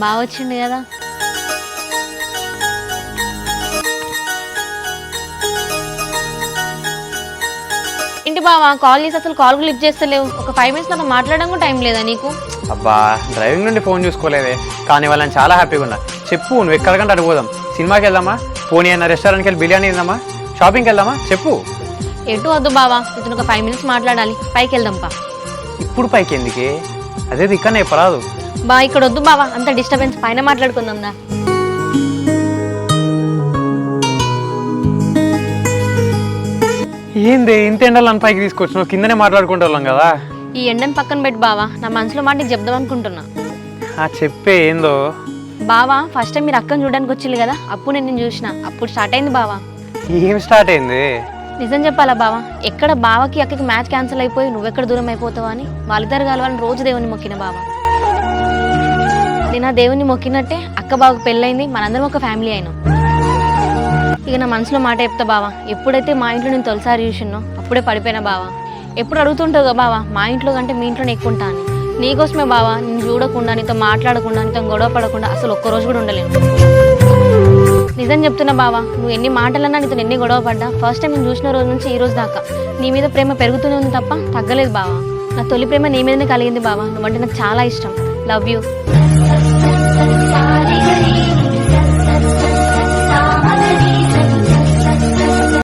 బాగా వచ్చింది కదా. ఇంటి బావా కాల్ చేసి అసలు కాల్ లిఫ్ట్ చేస్తలేవు. ఒక 5 minutes నాతో మాట్లాడడం కూడా టైం లేదా నీకు? అబ్బా డ్రైవింగ్ నుండి ఫోన్ చూసుకోలేదే, కానీ వాళ్ళని చాలా హ్యాపీగా ఉన్నా. చెప్పు, నువ్వు ఎక్కడికంటే అటు పోదాం. సినిమాకి వెళ్దామా, పోనీ అన్న రెస్టారెంట్కి వెళ్ళి బిర్యానీ తిందామా, షాపింగ్కి వెళ్దామా చెప్పు. ఎటు వద్దు బావా, ఇతను ఒక 5 minutes మాట్లాడాలి. పైకి వెళ్దాం పా. ఇప్పుడు పైకి ఎందుకే, అదే ఇక్కడనే చెప్పరాదు. బా ఇక్కడ వద్దు బావా, అంత డిస్టర్బెన్స్, పైన మాట్లాడుకుందాం దా. ఏంది ఇంత ఎండలను పైకి తీసుకొచ్చినావు, కిందనే మాట్లాడుకుంటూ వాళ్ళం కదా. ఈ ఎండని పక్కన పెట్టి బావా, నా మనసులో మాట నీకు చెప్దాం అనుకుంటున్నా. చెప్పే ఏందో. బావా ఫస్ట్ టైం మీరు అక్కని చూడడానికి వచ్చింది కదా, అప్పుడు నేను చూసిన, అప్పుడు స్టార్ట్ అయింది బావా. ఏం స్టార్ట్ అయింది? నిజం చెప్పాలా బావా, ఎక్కడ బావకి అక్కకి మ్యాచ్ క్యాన్సిల్ అయిపోయి నువ్వెక్కడ దూరం అయిపోతావా అని వాళ్ళిద్దరు కలవాలని రోజు దేవుని మొక్కిన బావా. నేను ఆ దేవుని మొక్కినట్టే అక్క బావకు పెళ్ళైంది, మనందరం ఒక ఫ్యామిలీ అయినాం. ఇక నా మనసులో మాట చెప్తా బావా, ఎప్పుడైతే మా ఇంట్లో నేను తొలిసారి చూసినో అప్పుడే పడిపోయినా బావా. ఎప్పుడు అడుగుతుంటావు కదా బావా, మా ఇంట్లో కంటే మీ ఇంట్లోనే ఎక్కువ ఉంటా అని. నీకోసమే బావా, నేను చూడకుండా, నీతో మాట్లాడకుండా, నీతో గొడవ పడకుండా అసలు ఒక్కరోజు కూడా ఉండలేను. నిజం చెప్తున్నా బావా, నువ్వు ఎన్ని మాటలన్నా, నీతో ఎన్ని గొడవ పడ్డా, ఫస్ట్ టైం నేను చూసిన రోజు నుంచి ఈ రోజు దాకా నీ మీద ప్రేమ పెరుగుతూనే ఉంది తప్ప తగ్గలేదు బావా. నా తొలి ప్రేమ నీ మీదనే కలిగింది బావా. నువ్వంటే నాకు చాలా ఇష్టం. Love you.